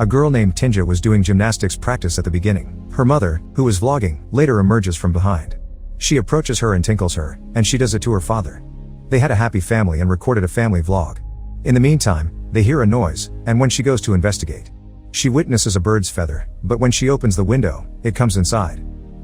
A girl named Tinja was doing gymnastics practice at the beginning. Her mother, who was vlogging, later emerges from behind. She approaches her and tickles her, and she does it to her father. They had a happy family and recorded a family vlog. In the meantime, they hear a noise, and when she goes to investigate, she witnesses a bird's feather, but when she opens the window, it comes inside.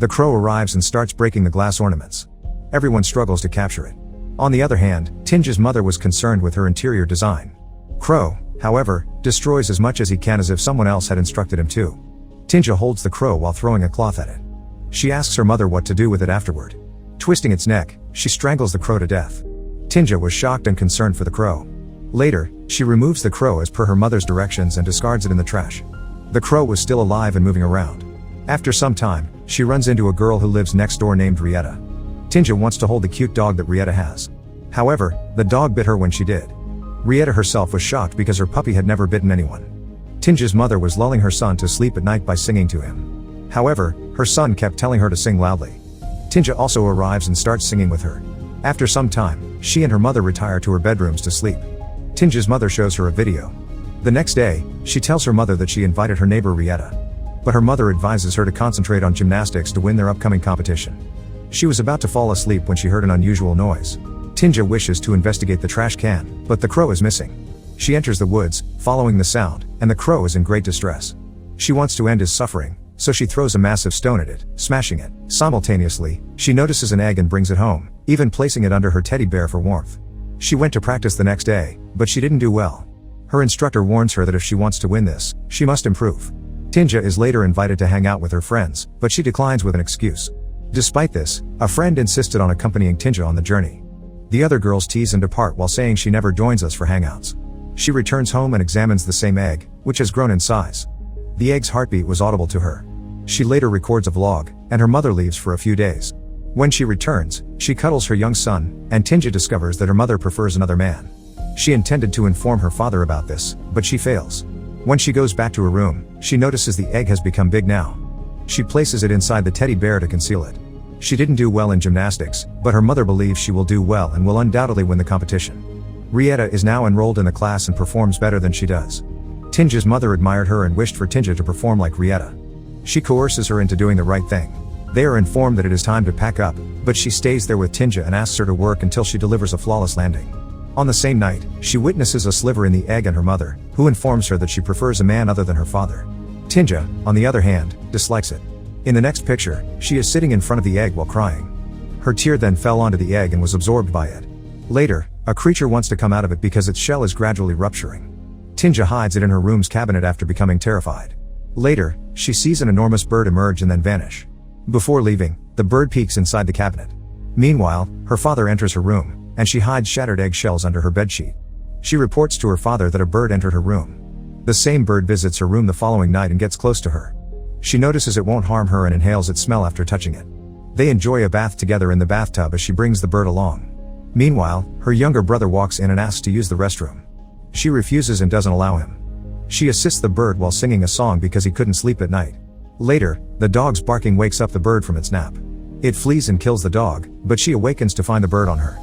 The crow arrives and starts breaking the glass ornaments. Everyone struggles to capture it. On the other hand, Tinja's mother was concerned with her interior design. Crow, however, destroys as much as he can as if someone else had instructed him to. Tinja holds the crow while throwing a cloth at it. She asks her mother what to do with it afterward. Twisting its neck, she strangles the crow to death. Tinja was shocked and concerned for the crow. Later, she removes the crow as per her mother's directions and discards it in the trash. The crow was still alive and moving around. After some time, she runs into a girl who lives next door named Rieta. Tinja wants to hold the cute dog that Rieta has. However, the dog bit her when she did. Rieta herself was shocked because her puppy had never bitten anyone. Tinja's mother was lulling her son to sleep at night by singing to him. However, her son kept telling her to sing loudly. Tinja also arrives and starts singing with her. After some time, she and her mother retire to her bedrooms to sleep. Tinja's mother shows her a video. The next day, she tells her mother that she invited her neighbor Rieta. But her mother advises her to concentrate on gymnastics to win their upcoming competition. She was about to fall asleep when she heard an unusual noise. Tinja wishes to investigate the trash can, but the crow is missing. She enters the woods, following the sound, and the crow is in great distress. She wants to end his suffering, so she throws a massive stone at it, smashing it. Simultaneously, she notices an egg and brings it home, even placing it under her teddy bear for warmth. She went to practice the next day, but she didn't do well. Her instructor warns her that if she wants to win this, she must improve. Tinja is later invited to hang out with her friends, but she declines with an excuse. Despite this, a friend insisted on accompanying Tinja on the journey. The other girls tease and depart while saying she never joins us for hangouts. She returns home and examines the same egg, which has grown in size. The egg's heartbeat was audible to her. She later records a vlog, and her mother leaves for a few days. When she returns, she cuddles her young son, and Tinja discovers that her mother prefers another man. She intended to inform her father about this, but she fails. When she goes back to her room, she notices the egg has become big now. She places it inside the teddy bear to conceal it. She didn't do well in gymnastics, but her mother believes she will do well and will undoubtedly win the competition. Rieta is now enrolled in the class and performs better than she does. Tinja's mother admired her and wished for Tinja to perform like Rieta. She coerces her into doing the right thing. They are informed that it is time to pack up, but she stays there with Tinja and asks her to work until she delivers a flawless landing. On the same night, she witnesses a sliver in the egg and her mother, who informs her that she prefers a man other than her father. Tinja, on the other hand, dislikes it. In the next picture, she is sitting in front of the egg while crying. Her tear then fell onto the egg and was absorbed by it. Later, a creature wants to come out of it because its shell is gradually rupturing. Tinja hides it in her room's cabinet after becoming terrified. Later, she sees an enormous bird emerge and then vanish. Before leaving, the bird peeks inside the cabinet. Meanwhile, her father enters her room, and she hides shattered eggshells under her bedsheet. She reports to her father that a bird entered her room. The same bird visits her room the following night and gets close to her. She notices it won't harm her and inhales its smell after touching it. They enjoy a bath together in the bathtub as she brings the bird along. Meanwhile, her younger brother walks in and asks to use the restroom. She refuses and doesn't allow him. She assists the bird while singing a song because he couldn't sleep at night. Later, the dog's barking wakes up the bird from its nap. It flees and kills the dog, but she awakens to find the bird on her.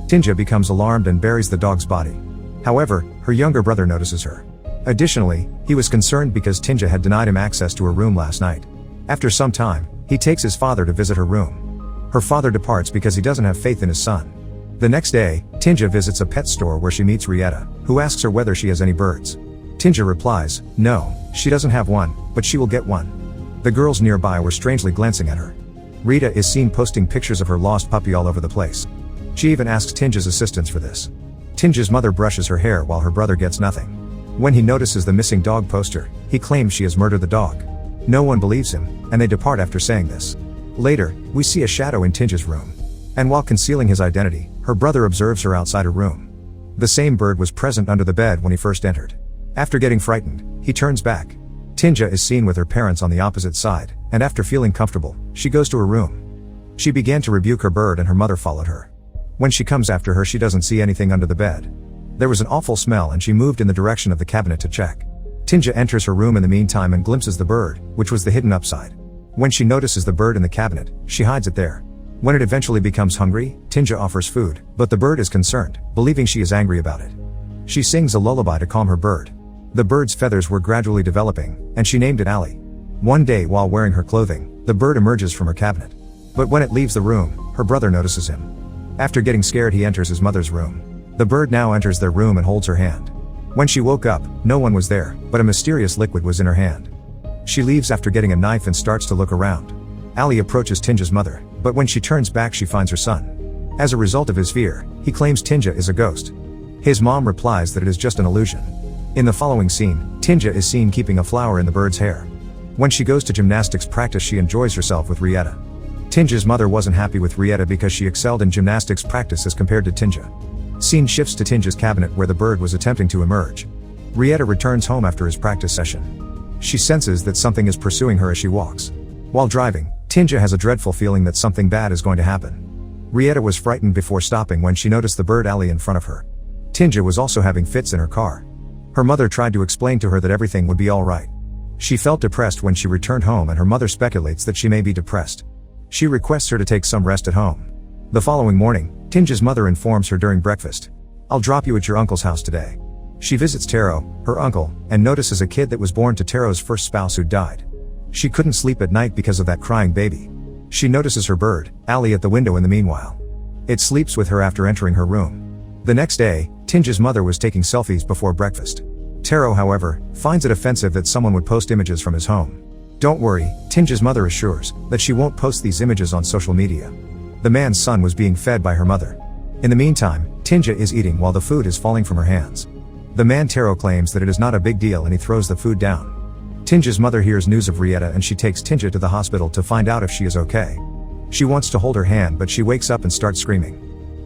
Tinja becomes alarmed and buries the dog's body. However, her younger brother notices her. Additionally, he was concerned because Tinja had denied him access to her room last night. After some time, he takes his father to visit her room. Her father departs because he doesn't have faith in his son. The next day, Tinja visits a pet store where she meets Rieta, who asks her whether she has any birds. Tinja replies, no, she doesn't have one, but she will get one. The girls nearby were strangely glancing at her. Rieta is seen posting pictures of her lost puppy all over the place. She even asks Tinja's assistance for this. Tinja's mother brushes her hair while her brother gets nothing. When he notices the missing dog poster, he claims she has murdered the dog. No one believes him, and they depart after saying this. Later, we see a shadow in Tinja's room. And while concealing his identity, her brother observes her outside her room. The same bird was present under the bed when he first entered. After getting frightened, he turns back. Tinja is seen with her parents on the opposite side, and after feeling comfortable, she goes to her room. She began to rebuke her bird and her mother followed her. When she comes after her, she doesn't see anything under the bed. There was an awful smell and she moved in the direction of the cabinet to check. Tinja enters her room in the meantime and glimpses the bird, which was the hidden upside. When she notices the bird in the cabinet, she hides it there. When it eventually becomes hungry, Tinja offers food, but the bird is concerned, believing she is angry about it. She sings a lullaby to calm her bird. The bird's feathers were gradually developing, and she named it Ali. One day while wearing her clothing, the bird emerges from her cabinet. But when it leaves the room, her brother notices him. After getting scared, he enters his mother's room. The bird now enters their room and holds her hand. When she woke up, no one was there, but a mysterious liquid was in her hand. She leaves after getting a knife and starts to look around. Ali approaches Tinja's mother, but when she turns back she finds her son. As a result of his fear, he claims Tinja is a ghost. His mom replies that it is just an illusion. In the following scene, Tinja is seen keeping a flower in the bird's hair. When she goes to gymnastics practice, she enjoys herself with Rieta. Tinja's mother wasn't happy with Rieta because she excelled in gymnastics practice as compared to Tinja. Scene shifts to Tinja's cabinet where the bird was attempting to emerge. Rieta returns home after his practice session. She senses that something is pursuing her as she walks. While driving, Tinja has a dreadful feeling that something bad is going to happen. Rieta was frightened before stopping when she noticed the bird Ali in front of her. Tinja was also having fits in her car. Her mother tried to explain to her that everything would be alright. She felt depressed when she returned home, and her mother speculates that she may be depressed. She requests her to take some rest at home. The following morning, Tinja's mother informs her during breakfast, "I'll drop you at your uncle's house today." She visits Taro, her uncle, and notices a kid that was born to Taro's first spouse who died. She couldn't sleep at night because of that crying baby. She notices her bird, Ali, at the window in the meanwhile. It sleeps with her after entering her room. The next day, Tinja's mother was taking selfies before breakfast. Taro, however, finds it offensive that someone would post images from his home. "Don't worry," Tinja's mother assures, that she won't post these images on social media. The man's son was being fed by her mother. In the meantime, Tinja is eating while the food is falling from her hands. The man Taro claims that it is not a big deal and he throws the food down. Tinja's mother hears news of Rieta and she takes Tinja to the hospital to find out if she is okay. She wants to hold her hand, but she wakes up and starts screaming.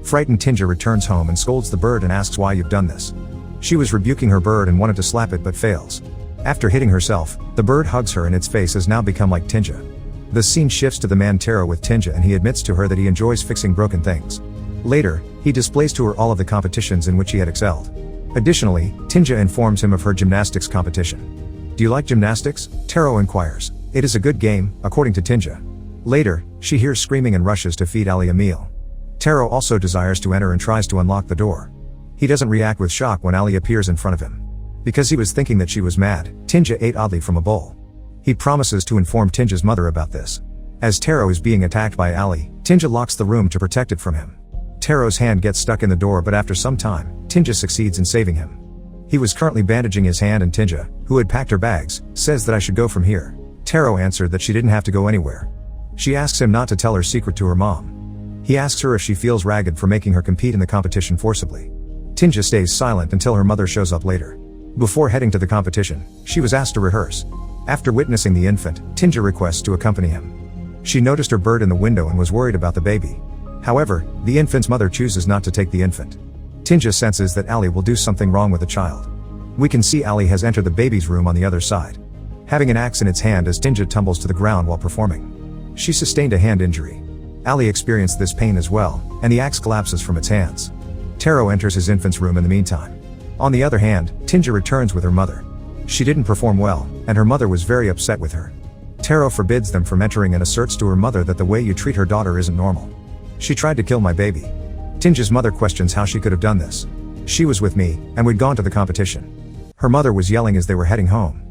Frightened, Tinja returns home and scolds the bird and asks why you've done this. She was rebuking her bird and wanted to slap it but fails. After hitting herself, the bird hugs her and its face has now become like Tinja. The scene shifts to the man Taro with Tinja, and he admits to her that he enjoys fixing broken things. Later, he displays to her all of the competitions in which he had excelled. Additionally, Tinja informs him of her gymnastics competition. "Do you like gymnastics?" Taro inquires. "It is a good game, according to Tinja." Later, she hears screaming and rushes to feed Ali a meal. Taro also desires to enter and tries to unlock the door. He doesn't react with shock when Ali appears in front of him. Because he was thinking that she was mad, Tinja ate oddly from a bowl. He promises to inform Tinja's mother about this. As Taro is being attacked by Ali, Tinja locks the room to protect it from him. Taro's hand gets stuck in the door, but after some time, Tinja succeeds in saving him. He was currently bandaging his hand, and Tinja, who had packed her bags, says that I should go from here. Taro answered that she didn't have to go anywhere. She asks him not to tell her secret to her mom. He asks her if she feels ragged for making her compete in the competition forcibly. Tinja stays silent until her mother shows up later. Before heading to the competition, she was asked to rehearse. After witnessing the infant, Tinja requests to accompany him. She noticed her bird in the window and was worried about the baby. However, the infant's mother chooses not to take the infant. Tinja senses that Ali will do something wrong with the child. We can see Ali has entered the baby's room on the other side, having an axe in its hand as Tinja tumbles to the ground while performing. She sustained a hand injury. Ali experienced this pain as well, and the axe collapses from its hands. Taro enters his infant's room in the meantime. On the other hand, Tinja returns with her mother. She didn't perform well, and her mother was very upset with her. Taro forbids them from entering and asserts to her mother that the way you treat her daughter isn't normal. "She tried to kill my baby." Tinja's mother questions how she could have done this. "She was with me, and we'd gone to the competition." Her mother was yelling as they were heading home.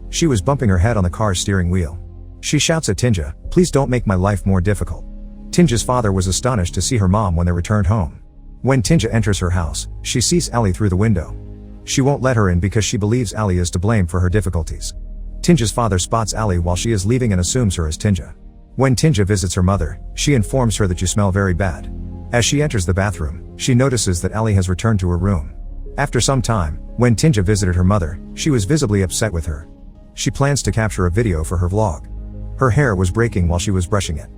She was bumping her head on the car's steering wheel. She shouts at Tinja, "Please don't make my life more difficult." Tinja's father was astonished to see her mom when they returned home. When Tinja enters her house, she sees Ali through the window. She won't let her in because she believes Ali is to blame for her difficulties. Tinja's father spots Ali while she is leaving and assumes her as Tinja. When Tinja visits her mother, she informs her that you smell very bad. As she enters the bathroom, she notices that Ali has returned to her room. After some time, when Tinja visited her mother, she was visibly upset with her. She plans to capture a video for her vlog. Her hair was breaking while she was brushing it.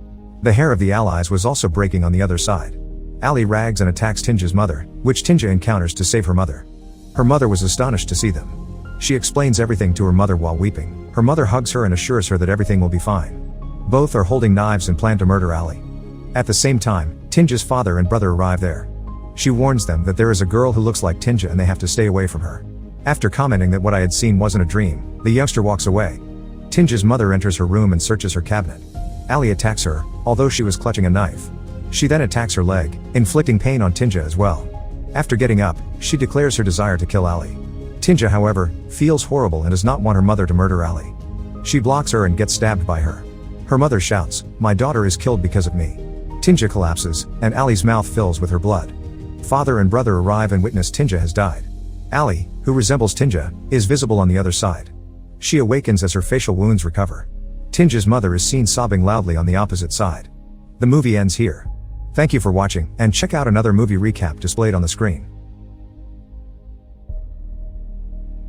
The hair of the allies was also breaking on the other side. Ali rags and attacks Tinja's mother, which Tinja encounters to save her mother. Her mother was astonished to see them. She explains everything to her mother while weeping. Her mother hugs her and assures her that everything will be fine. Both are holding knives and plan to murder Ali. At the same time, Tinja's father and brother arrive there. She warns them that there is a girl who looks like Tinja and they have to stay away from her. After commenting that what I had seen wasn't a dream, the youngster walks away. Tinja's mother enters her room and searches her cabinet. Ali attacks her, although she was clutching a knife. She then attacks her leg, inflicting pain on Tinja as well. After getting up, she declares her desire to kill Ali. Tinja, however, feels horrible and does not want her mother to murder Ali. She blocks her and gets stabbed by her. Her mother shouts, "My daughter is killed because of me." Tinja collapses, and Ali's mouth fills with her blood. Father and brother arrive and witness Tinja has died. Ali, who resembles Tinja, is visible on the other side. She awakens as her facial wounds recover. Tinja's mother is seen sobbing loudly on the opposite side. The movie ends here. Thank you for watching, and check out another movie recap displayed on the screen.